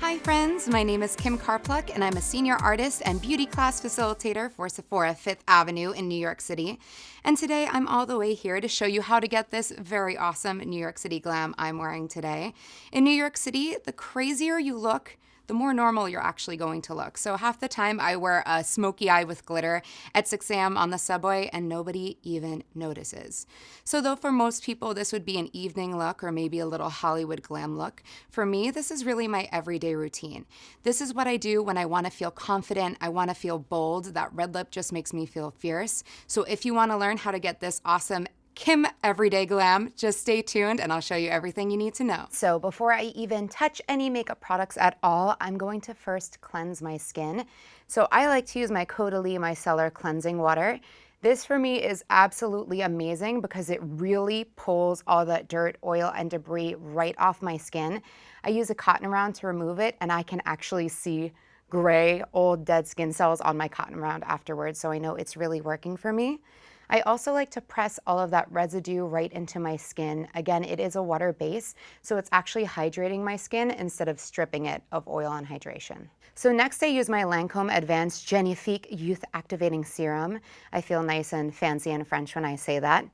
Hi friends, my name is Kim Carpluck and I'm a senior artist and beauty class facilitator for Sephora 5th Avenue in New York City. And today I'm all the way here to show you how to get this very awesome New York City glam I'm wearing today. In New York City, the crazier you look, the more normal you're actually going to look. So half the time I wear a smoky eye with glitter at 6 a.m. on the subway and nobody even notices. So though for most people this would be an evening look or maybe a little Hollywood glam look, for me this is really my everyday routine. This is what I do when I want to feel confident, I want to feel bold. That red lip just makes me feel fierce. So if you want to learn how to get this awesome Kim Everyday Glam, just stay tuned and I'll show you everything you need to know. So before I even touch any makeup products at all, I'm going to first cleanse my skin. So I like to use my CAUDALIE Micellar Cleansing Water. This for me is absolutely amazing because it really pulls all that dirt, oil, and debris right off my skin. I use a cotton round to remove it and I can actually see gray, old, dead skin cells on my cotton round afterwards, so I know it's really working for me. I also like to press all of that residue right into my skin. Again, it is a water base, so it's actually hydrating my skin instead of stripping it of oil and hydration. So next I use my LANCôME Advanced GENIFIQUE Youth Activating Serum. I feel nice and fancy and French when I say that.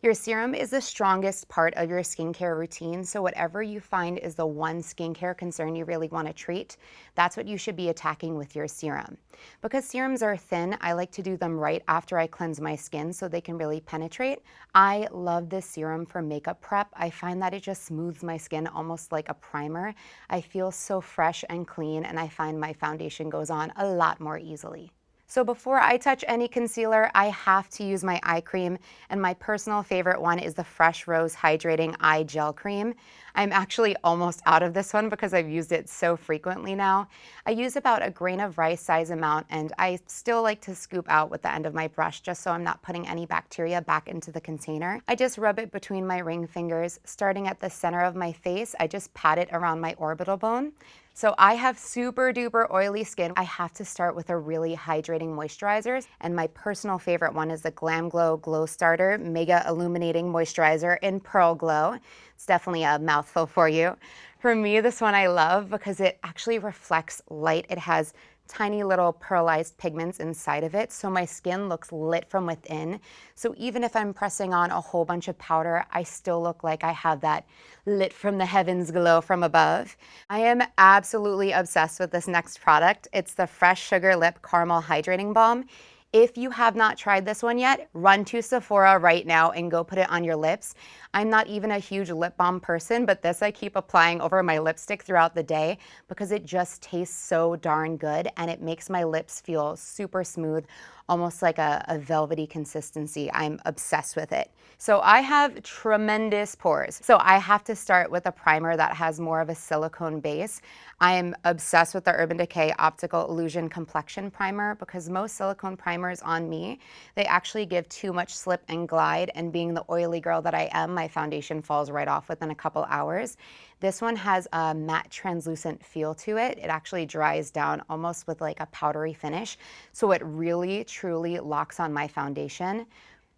Your serum is the strongest part of your skincare routine, so whatever you find is the one skincare concern you really want to treat, that's what you should be attacking with your serum. Because serums are thin, I like to do them right after I cleanse my skin so they can really penetrate. I love this serum for makeup prep. I find that it just smooths my skin almost like a primer. I feel so fresh and clean, and I find my foundation goes on a lot more easily. So before I touch any concealer, I have to use my eye cream, and my personal favorite one is the Fresh Rose Hydrating Eye Gel Cream. I'm actually almost out of this one because I've used it so frequently now. I use about a grain of rice size amount, and I still like to scoop out with the end of my brush just so I'm not putting any bacteria back into the container. I just rub it between my ring fingers. Starting at the center of my face, I just pat it around my orbital bone. So I have super duper oily skin. I have to start with a really hydrating moisturizer, and my personal favorite one is the GLAMGLOW Glow Starter Mega Illuminating Moisturizer in Pearl Glow. It's definitely a mouthful for you. For me, this one I love because it actually reflects light. It has tiny little pearlized pigments inside of it, so my skin looks lit from within. So even if I'm pressing on a whole bunch of powder, I still look like I have that lit from the heavens glow from above. I am absolutely obsessed with this next product. It's the Fresh Sugar Lip Caramel Hydrating Balm. If you have not tried this one yet, run to Sephora right now and go put it on your lips. I'm not even a huge lip balm person, but this I keep applying over my lipstick throughout the day because it just tastes so darn good and it makes my lips feel super smooth, almost like a velvety consistency. I'm obsessed with it. So I have tremendous pores. So I have to start with a primer that has more of a silicone base. I am obsessed with the Urban Decay Optical Illusion Complexion Primer because most silicone primers on me, they actually give too much slip and glide, and being the oily girl that I am, my foundation falls right off within a couple hours. This one has a matte translucent feel to it. It actually dries down almost with like a powdery finish, so it really truly locks on my foundation.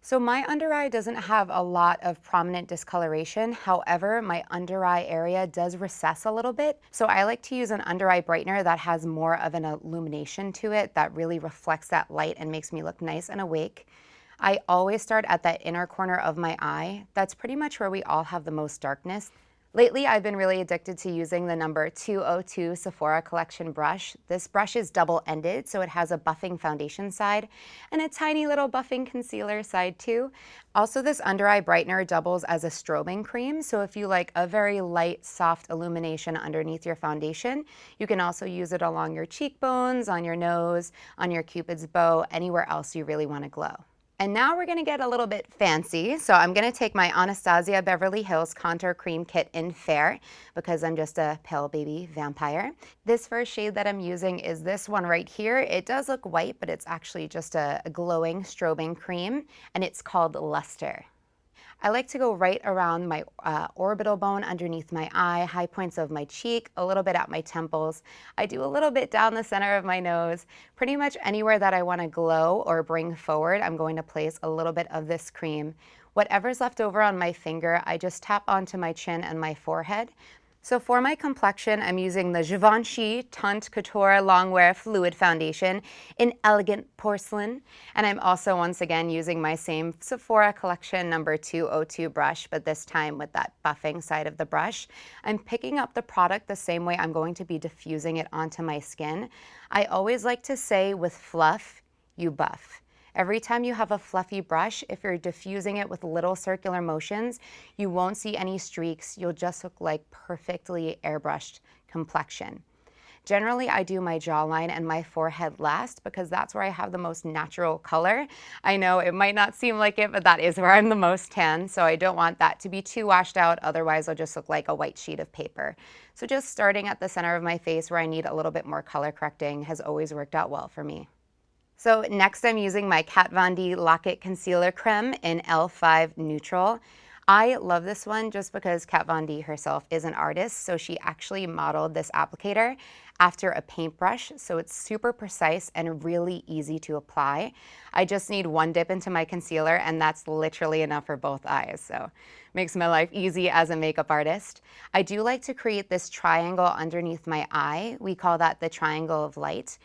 So my under eye doesn't have a lot of prominent discoloration. However, my under eye area does recess a little bit. So I like to use an under eye brightener that has more of an illumination to it that really reflects that light and makes me look nice and awake. I always start at that inner corner of my eye. That's pretty much where we all have the most darkness. Lately, I've been really addicted to using the number 202 Sephora Collection brush. This brush is double-ended, so it has a buffing foundation side and a tiny little buffing concealer side too. Also, this under eye brightener doubles as a strobing cream, so if you like a very light, soft illumination underneath your foundation, you can also use it along your cheekbones, on your nose, on your Cupid's bow, anywhere else you really want to glow. And now we're gonna get a little bit fancy. So I'm gonna take my Anastasia Beverly Hills Contour Cream Kit in Fair because I'm just a pale baby vampire. This first shade that I'm using is this one right here. It does look white, but it's actually just a glowing strobing cream, and it's called Luster. I like to go right around my orbital bone underneath my eye, high points of my cheek, a little bit at my temples. I do a little bit down the center of my nose. Pretty much anywhere that I want to glow or bring forward, I'm going to place a little bit of this cream. Whatever's left over on my finger, I just tap onto my chin and my forehead. So for my complexion, I'm using the Givenchy Teint Couture Longwear Fluid Foundation in Elegant Porcelain. And I'm also once again using my same Sephora collection number 202 brush, but this time with that buffing side of the brush. I'm picking up the product the same way I'm going to be diffusing it onto my skin. I always like to say with fluff, you buff. Every time you have a fluffy brush, if you're diffusing it with little circular motions, you won't see any streaks. You'll just look like perfectly airbrushed complexion. Generally, I do my jawline and my forehead last because that's where I have the most natural color. I know it might not seem like it, but that is where I'm the most tan, so I don't want that to be too washed out, otherwise I'll just look like a white sheet of paper. So just starting at the center of my face where I need a little bit more color correcting has always worked out well for me. So next I'm using my Kat Von D Lock-It Concealer Creme in L5 Neutral. I love this one just because Kat Von D herself is an artist, so she actually modeled this applicator after a paintbrush, so it's super precise and really easy to apply. I just need one dip into my concealer and that's literally enough for both eyes, so makes my life easy as a makeup artist. I do like to create this triangle underneath my eye. We call that the triangle of light.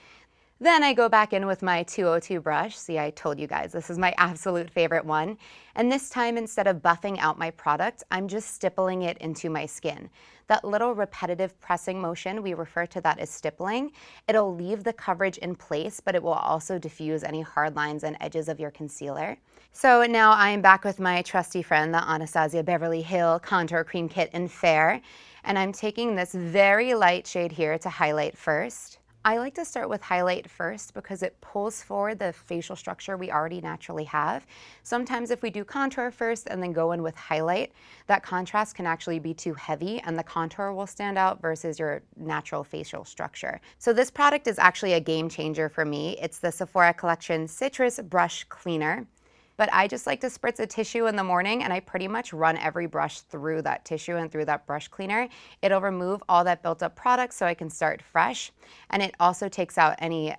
Then I go back in with my 202 brush. See, I told you guys, this is my absolute favorite one. And this time, instead of buffing out my product, I'm just stippling it into my skin. That little repetitive pressing motion, we refer to that as stippling. It'll leave the coverage in place, but it will also diffuse any hard lines and edges of your concealer. So now I'm back with my trusty friend, the Anastasia Beverly Hill Contour Cream Kit in Fair. And I'm taking this very light shade here to highlight first. I like to start with highlight first because it pulls forward the facial structure we already naturally have. Sometimes if we do contour first and then go in with highlight, that contrast can actually be too heavy and the contour will stand out versus your natural facial structure. So this product is actually a game changer for me. It's the Sephora Collection Citrus Brush Cleaner. But I just like to spritz a tissue in the morning and I pretty much run every brush through that tissue and through that brush cleaner. It'll remove all that built up product so I can start fresh. And it also takes out any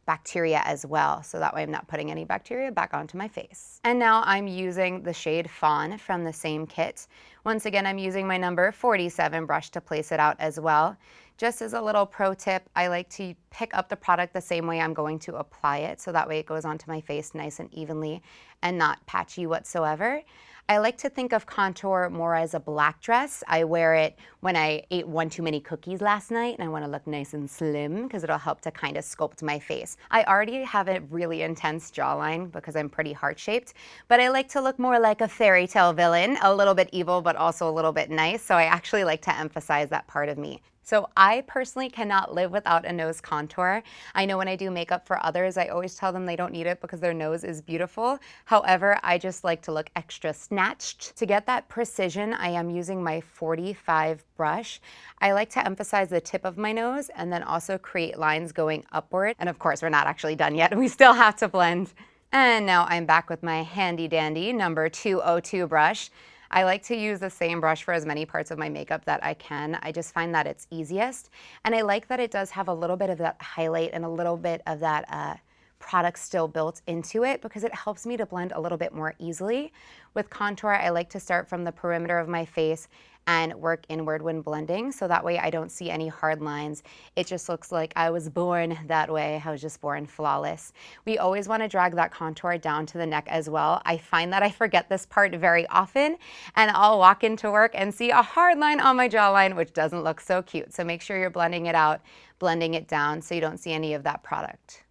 bacteria as well. So that way I'm not putting any bacteria back onto my face. And now I'm using the shade Fawn from the same kit. Once again, I'm using my number 47 brush to place it out as well. Just as a little pro tip, I like to pick up the product the same way I'm going to apply it, so that way it goes onto my face nice and evenly and not patchy whatsoever. I like to think of contour more as a black dress. I wear it when I ate one too many cookies last night and I want to look nice and slim because it'll help to kind of sculpt my face. I already have a really intense jawline because I'm pretty heart-shaped, but I like to look more like a fairy tale villain, a little bit evil but also a little bit nice, so I actually like to emphasize that part of me. So I personally cannot live without a nose contour. I know when I do makeup for others, I always tell them they don't need it because their nose is beautiful. However, I just like to look extra snatched. To get that precision, I am using my 45 brush. I like to emphasize the tip of my nose and then also create lines going upward. And of course, we're not actually done yet. We still have to blend. And now I'm back with my handy dandy number 202 brush. I like to use the same brush for as many parts of my makeup that I can. I just find that it's easiest. And I like that it does have a little bit of that highlight and a little bit of that product still built into it because it helps me to blend a little bit more easily. With contour, I like to start from the perimeter of my face and work inward when blending, so that way I don't see any hard lines. It just looks like I was born that way. I was just born flawless. We always want to drag that contour down to the neck as well. I find that I forget this part very often, and I'll walk into work and see a hard line on my jawline, which doesn't look so cute. So make sure you're blending it out, blending it down so you don't see any of that product.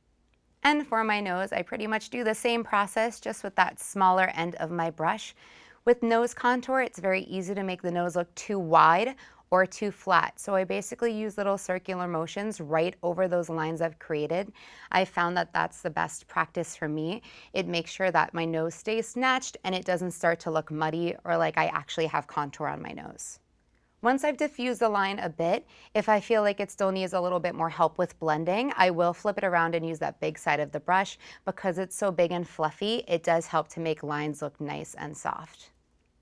And for my nose, I pretty much do the same process, just with that smaller end of my brush. With nose contour, it's very easy to make the nose look too wide or too flat. So I basically use little circular motions right over those lines I've created. I found that that's the best practice for me. It makes sure that my nose stays snatched and it doesn't start to look muddy or like I actually have contour on my nose. Once I've diffused the line a bit, if I feel like it still needs a little bit more help with blending, I will flip it around and use that big side of the brush. Because it's so big and fluffy, it does help to make lines look nice and soft.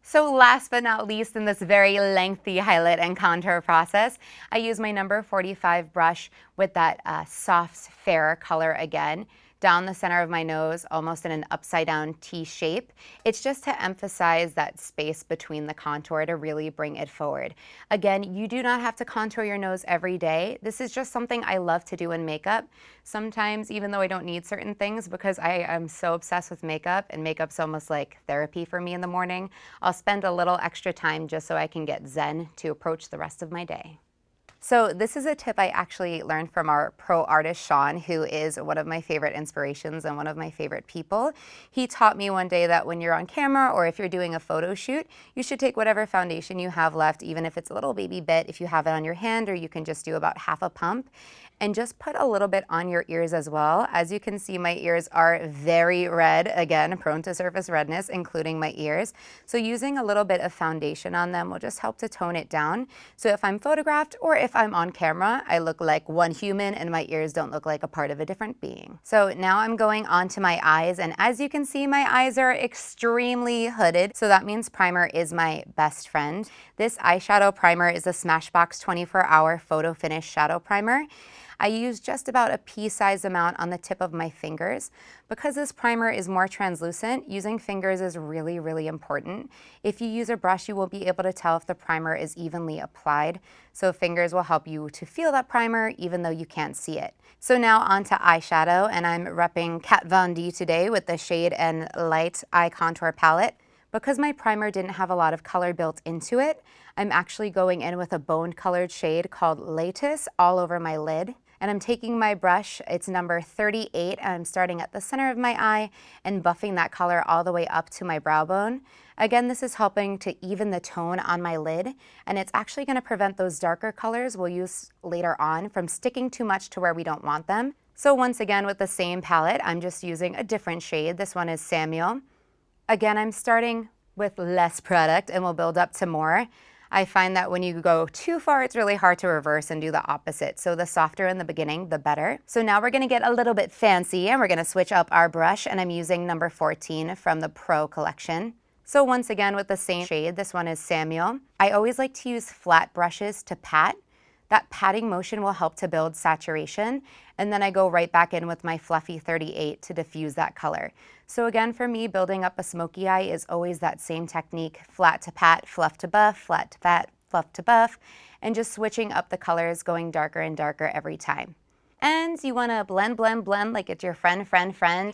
So last but not least in this very lengthy highlight and contour process, I use my number 45 brush with that soft fair color again down the center of my nose, almost in an upside down T shape. It's just to emphasize that space between the contour to really bring it forward. Again, you do not have to contour your nose every day. This is just something I love to do in makeup. Sometimes, even though I don't need certain things, because I am so obsessed with makeup, and makeup's almost like therapy for me in the morning, I'll spend a little extra time just so I can get zen to approach the rest of my day. So this is a tip I actually learned from our pro artist, Sean, who is one of my favorite inspirations and one of my favorite people. He taught me one day that when you're on camera or if you're doing a photo shoot, you should take whatever foundation you have left, even if it's a little baby bit, if you have it on your hand, or you can just do about half a pump, and just put a little bit on your ears as well. As you can see, my ears are very red, again, prone to surface redness, including my ears. So using a little bit of foundation on them will just help to tone it down. So if I'm photographed or if I'm on camera, I look like one human and my ears don't look like a part of a different being. So now I'm going on to my eyes, and as you can see, my eyes are extremely hooded. So that means primer is my best friend. This eyeshadow primer is a Smashbox 24-hour photo finish shadow primer. I use just about a pea-sized amount on the tip of my fingers. Because this primer is more translucent, using fingers is really, really important. If you use a brush, you will be able to tell if the primer is evenly applied. So fingers will help you to feel that primer even though you can't see it. So now on to eyeshadow, and I'm repping Kat Von D today with the Shade and Light Eye Contour Palette. Because my primer didn't have a lot of color built into it, I'm actually going in with a bone-colored shade called Lattice all over my lid. And I'm taking my brush, it's number 38, and I'm starting at the center of my eye and buffing that color all the way up to my brow bone. Again, this is helping to even the tone on my lid, and it's actually going to prevent those darker colors we'll use later on from sticking too much to where we don't want them. So once again, with the same palette, I'm just using a different shade. This one is Samuel. Again, I'm starting with less product and we'll build up to more. I find that when you go too far, it's really hard to reverse and do the opposite. So the softer in the beginning, the better. So now we're gonna get a little bit fancy and we're gonna switch up our brush, and I'm using number 14 from the Pro collection. So once again, with the same shade, this one is Samuel. I always like to use flat brushes to pat. That patting motion will help to build saturation, and then I go right back in with my fluffy 38 to diffuse that color. So again, for me, building up a smoky eye is always that same technique: flat to pat, fluff to buff, flat to pat, fluff to buff, and just switching up the colors, going darker and darker every time. And you want to blend, blend, blend like it's your friend.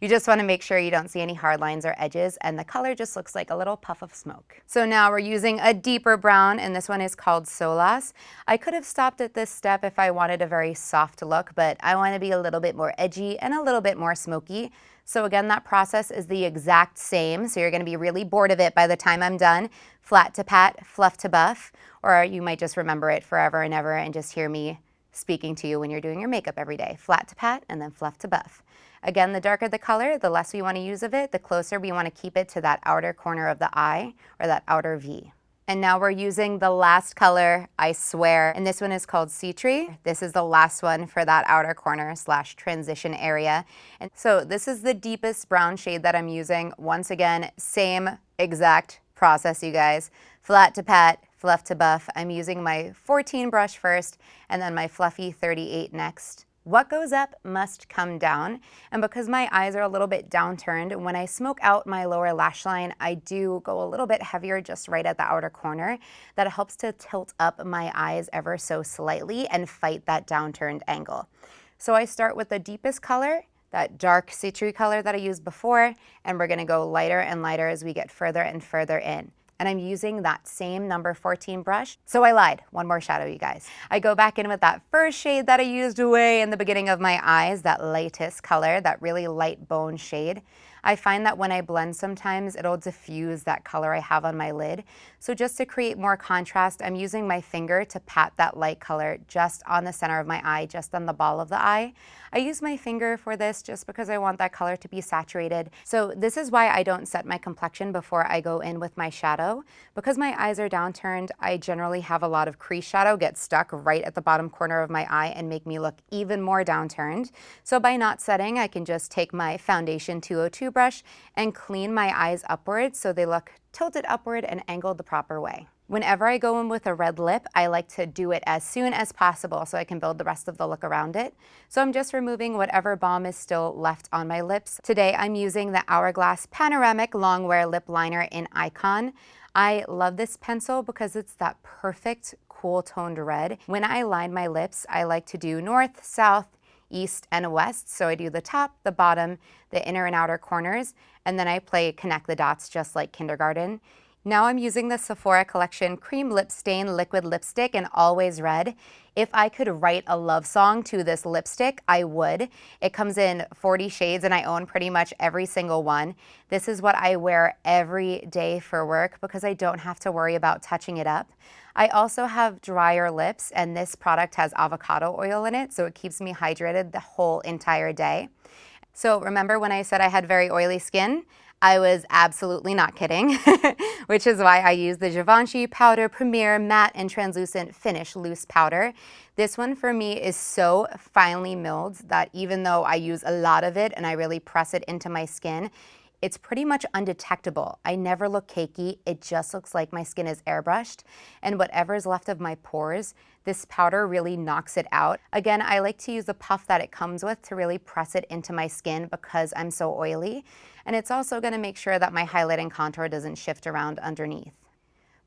You just want to make sure you don't see any hard lines or edges, and the color just looks like a little puff of smoke. So now we're using a deeper brown, and this one is called Solas. I could have stopped at this step if I wanted a very soft look, but I want to be a little bit more edgy and a little bit more smoky. So again, that process is the exact same, so you're going to be really bored of it by the time I'm done. Flat to pat, fluff to buff, or you might just remember it forever and ever and just hear me speaking to you when you're doing your makeup every day. Flat to pat and then fluff to buff. Again, the darker the color, the less we want to use of it, the closer we want to keep it to that outer corner of the eye, or that outer V. And now we're using the last color, I swear, and this one is called Citri. This is the last one for that outer corner / transition area. And so this is the deepest brown shade that I'm using. Once again, same exact process, you guys. Flat to pat, fluff to buff. I'm using my 14 brush first and then my fluffy 38 next. What goes up must come down, and because my eyes are a little bit downturned, when I smoke out my lower lash line, I do go a little bit heavier just right at the outer corner. That helps to tilt up my eyes ever so slightly and fight that downturned angle. So I start with the deepest color, that dark citry color that I used before, and we're gonna go lighter and lighter as we get further and further in. And I'm using that same number 14 brush. So I lied, one more shadow, you guys. I go back in with that first shade that I used way in the beginning of my eyes, that latest color, that really light bone shade. I find that when I blend sometimes, it'll diffuse that color I have on my lid. So just to create more contrast, I'm using my finger to pat that light color just on the center of my eye, just on the ball of the eye. I use my finger for this just because I want that color to be saturated. So this is why I don't set my complexion before I go in with my shadow. Because my eyes are downturned, I generally have a lot of crease shadow get stuck right at the bottom corner of my eye and make me look even more downturned. So by not setting, I can just take my foundation 202 brush and clean my eyes upwards so they look tilted upward and angled the proper way. Whenever I go in with a red lip, I like to do it as soon as possible so I can build the rest of the look around it. So I'm just removing whatever balm is still left on my lips. Today I'm using the Hourglass Panoramic Longwear Lip Liner in Icon. I love this pencil because it's that perfect cool toned red. When I line my lips, I like to do north, south, east, and west. So I do the top, the bottom, the inner and outer corners, and then I connect the dots just like kindergarten. Now I'm using the Sephora Collection Cream Lip Stain Liquid Lipstick in Always Red. If I could write a love song to this lipstick, I would. It comes in 40 shades and I own pretty much every single one. This is what I wear every day for work because I don't have to worry about touching it up. I also have drier lips and this product has avocado oil in it, so it keeps me hydrated the whole entire day. So remember when I said I had very oily skin? I was absolutely not kidding, which is why I use the Givenchy Powder Premier Matte and Translucent Finish Loose Powder. This one for me is so finely milled that even though I use a lot of it and I really press it into my skin, it's pretty much undetectable. I never look cakey. It just looks like my skin is airbrushed. And whatever's left of my pores, this powder really knocks it out. Again, I like to use the puff that it comes with to really press it into my skin because I'm so oily. And it's also gonna make sure that my highlight and contour doesn't shift around underneath.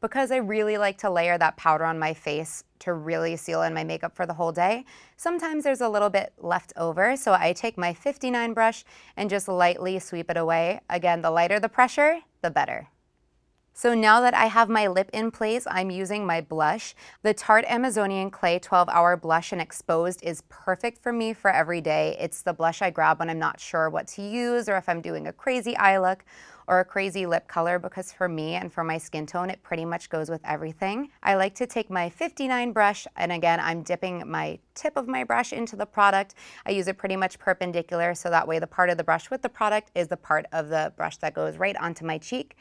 Because I really like to layer that powder on my face to really seal in my makeup for the whole day, sometimes there's a little bit left over, so I take my 59 brush and just lightly sweep it away. Again, the lighter the pressure, the better. So now that I have my lip in place, I'm using my blush. The Tarte Amazonian Clay 12-Hour Blush in Exposed is perfect for me for every day. It's the blush I grab when I'm not sure what to use or if I'm doing a crazy eye look or a crazy lip color, because for me and for my skin tone, it pretty much goes with everything. I like to take my 59 brush, and again, I'm dipping my tip of my brush into the product. I use it pretty much perpendicular, so that way the part of the brush with the product is the part of the brush that goes right onto my cheek.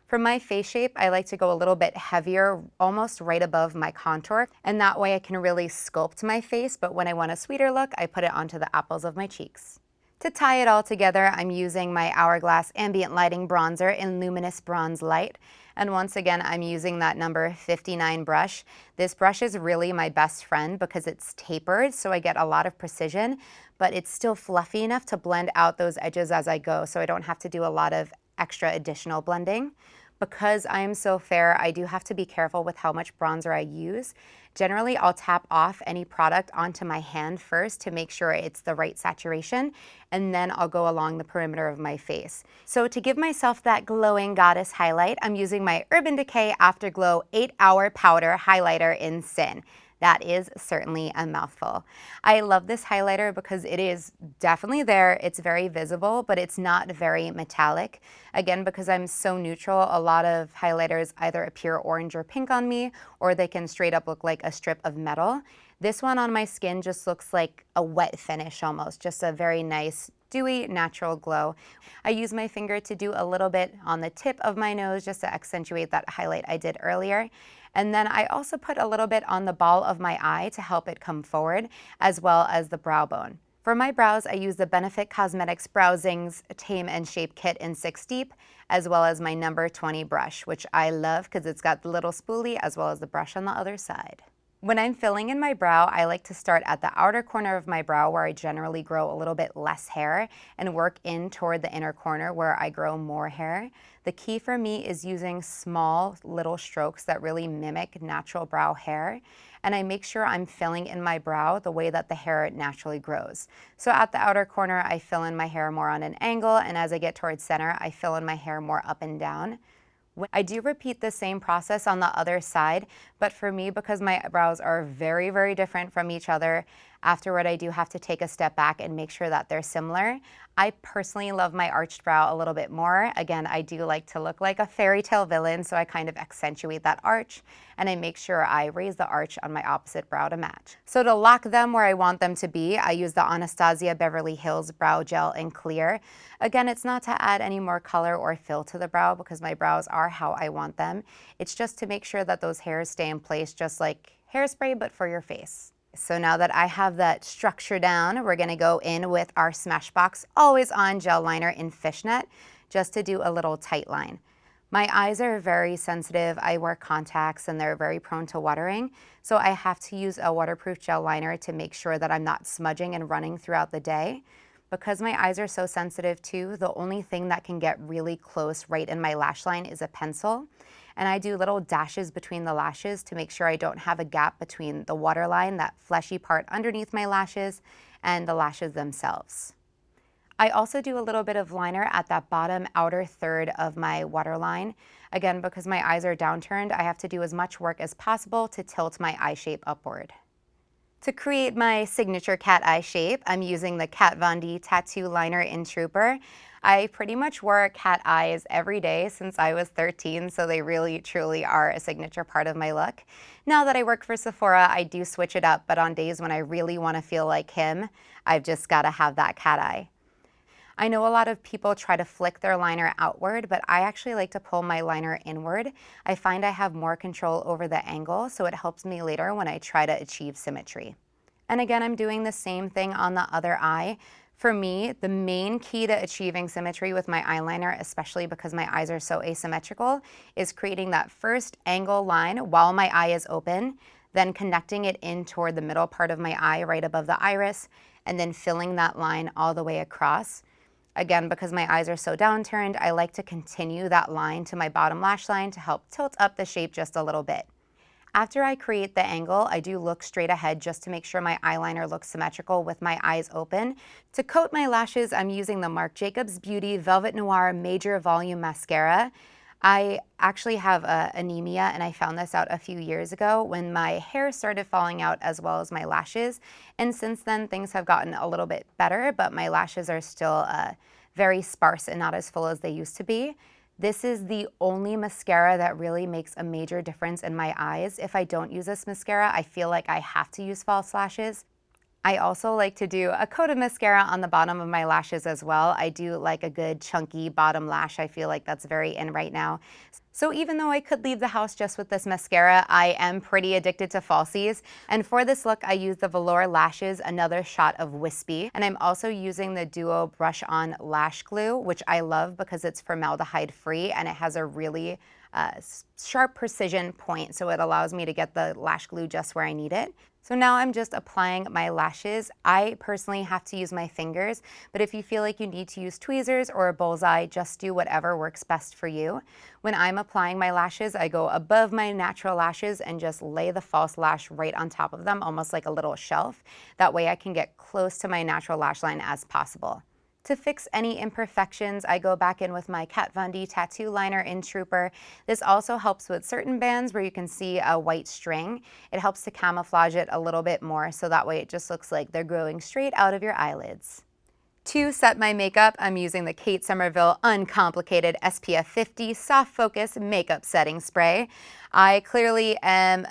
For my face shape, I like to go a little bit heavier, almost right above my contour, and that way I can really sculpt my face, but when I want a sweeter look, I put it onto the apples of my cheeks. To tie it all together, I'm using my Hourglass Ambient Lighting Bronzer in Luminous Bronze Light. And once again, I'm using that number 59 brush. This brush is really my best friend because it's tapered, so I get a lot of precision, but it's still fluffy enough to blend out those edges as I go, so I don't have to do a lot of extra additional blending. Because I am so fair, I do have to be careful with how much bronzer I use. Generally, I'll tap off any product onto my hand first to make sure it's the right saturation, and then I'll go along the perimeter of my face. So to give myself that glowing goddess highlight, I'm using my Urban Decay Afterglow 8-Hour Powder Highlighter in Sin. That is certainly a mouthful. I love this highlighter because it is definitely there, it's very visible, but it's not very metallic. Again, because I'm so neutral, a lot of highlighters either appear orange or pink on me, or they can straight up look like a strip of metal. This one on my skin just looks like a wet finish almost, just a very nice, dewy, natural glow. I use my finger to do a little bit on the tip of my nose just to accentuate that highlight I did earlier. And then I also put a little bit on the ball of my eye to help it come forward, as well as the brow bone. For my brows, I use the Benefit Cosmetics Brow Zings Tame and Shape Kit in 6 Deep, as well as my number 20 brush, which I love because it's got the little spoolie as well as the brush on the other side. When I'm filling in my brow, I like to start at the outer corner of my brow where I generally grow a little bit less hair and work in toward the inner corner where I grow more hair. The key for me is using small little strokes that really mimic natural brow hair, and I make sure I'm filling in my brow the way that the hair naturally grows. So at the outer corner, I fill in my hair more on an angle, and as I get towards center, I fill in my hair more up and down. I do repeat the same process on the other side, but for me, because my brows are very, very different from each other, afterward I do have to take a step back and make sure that they're similar. I personally love my arched brow a little bit more. Again, I do like to look like a fairy tale villain, so I kind of accentuate that arch, and I make sure I raise the arch on my opposite brow to match. So to lock them where I want them to be, I use the Anastasia Beverly Hills Brow Gel in Clear. Again, it's not to add any more color or fill to the brow because my brows are how I want them. It's just to make sure that those hairs stay in place, just like hairspray, but for your face. So now that I have that structure down, we're gonna go in with our Smashbox Always On Gel Liner in Fishnet, just to do a little tight line. My eyes are very sensitive. I wear contacts and they're very prone to watering. So I have to use a waterproof gel liner to make sure that I'm not smudging and running throughout the day. Because my eyes are so sensitive too, the only thing that can get really close right in my lash line is a pencil. And I do little dashes between the lashes to make sure I don't have a gap between the waterline, that fleshy part underneath my lashes, and the lashes themselves. I also do a little bit of liner at that bottom outer third of my waterline. Again, because my eyes are downturned, I have to do as much work as possible to tilt my eye shape upward. To create my signature cat eye shape, I'm using the Kat Von D Tattoo Liner in Trooper. I pretty much wore cat eyes every day since I was 13, so they really truly are a signature part of my look. Now that I work for Sephora, I do switch it up, but on days when I really want to feel like him, I've just got to have that cat eye. I know a lot of people try to flick their liner outward, but I actually like to pull my liner inward. I find I have more control over the angle, so it helps me later when I try to achieve symmetry. And again, I'm doing the same thing on the other eye. For me, the main key to achieving symmetry with my eyeliner, especially because my eyes are so asymmetrical, is creating that first angle line while my eye is open, then connecting it in toward the middle part of my eye right above the iris, and then filling that line all the way across. Again, because my eyes are so downturned, I like to continue that line to my bottom lash line to help tilt up the shape just a little bit. After I create the angle, I do look straight ahead just to make sure my eyeliner looks symmetrical with my eyes open. To coat my lashes, I'm using the Marc Jacobs Beauty Velvet Noir Major Volume Mascara. I actually have anemia, and I found this out a few years ago when my hair started falling out as well as my lashes. And since then, things have gotten a little bit better, but my lashes are still very sparse and not as full as they used to be. This is the only mascara that really makes a major difference in my eyes. If I don't use this mascara, I feel like I have to use false lashes. I also like to do a coat of mascara on the bottom of my lashes as well. I do like a good chunky bottom lash. I feel like that's very in right now. So even though I could leave the house just with this mascara, I am pretty addicted to falsies. And for this look, I use the Velour Lashes Another Shot of Wispy. And I'm also using the Duo Brush On Lash Glue, which I love because it's formaldehyde free and it has a really sharp precision point, so it allows me to get the lash glue just where I need it. So now I'm just applying my lashes. I personally have to use my fingers, but if you feel like you need to use tweezers or a bullseye, just do whatever works best for you. When I'm applying my lashes, I go above my natural lashes and just lay the false lash right on top of them, almost like a little shelf. That way I can get close to my natural lash line as possible. To fix any imperfections, I go back in with my Kat Von D Tattoo Liner in Trooper. This also helps with certain bands where you can see a white string. It helps to camouflage it a little bit more, so that way it just looks like they're growing straight out of your eyelids. To set my makeup, I'm using the Kate Somerville Uncomplicated SPF 50 Soft Focus Makeup Setting Spray. I clearly am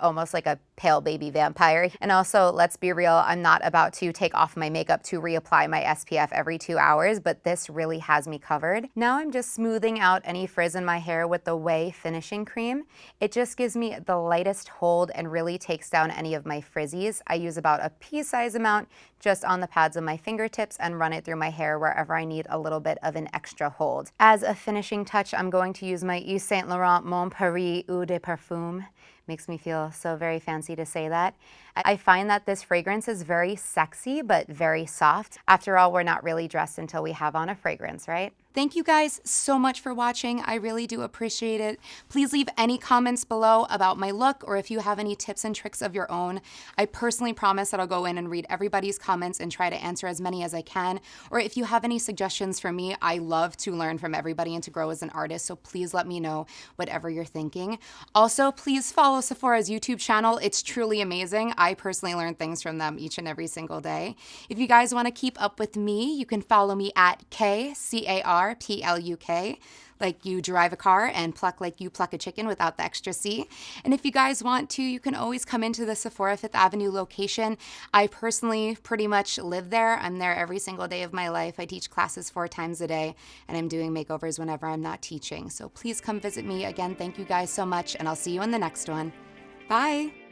almost like a pale baby vampire. And also, let's be real, I'm not about to take off my makeup to reapply my SPF every 2 hours, but this really has me covered. Now I'm just smoothing out any frizz in my hair with the Way Finishing Cream. It just gives me the lightest hold and really takes down any of my frizzies. I use about a pea-size amount just on the pads of my fingertips and run it through my hair wherever I need a little bit of an extra hold. As a finishing touch, I'm going to use my Yves Saint Laurent Mon Paris Eau de Parfum. Makes me feel so very fancy to say that. I find that this fragrance is very sexy, but very soft. After all, we're not really dressed until we have on a fragrance, right? Thank you guys so much for watching. I really do appreciate it. Please leave any comments below about my look or if you have any tips and tricks of your own. I personally promise that I'll go in and read everybody's comments and try to answer as many as I can. Or if you have any suggestions for me, I love to learn from everybody and to grow as an artist, so please let me know whatever you're thinking. Also, please follow Sephora's YouTube channel. It's truly amazing. I personally learn things from them each and every single day. If you guys want to keep up with me, you can follow me at CAUDALUK, like you drive a car, and pluck like you pluck a chicken without the extra C. And if you guys want to, you can always come into the Sephora 5th Avenue location. I personally pretty much live there. I'm there every single day of my life. I teach classes 4 times a day, and I'm doing makeovers whenever I'm not teaching. So please come visit me. Again, thank you guys so much, and I'll see you in the next one. Bye!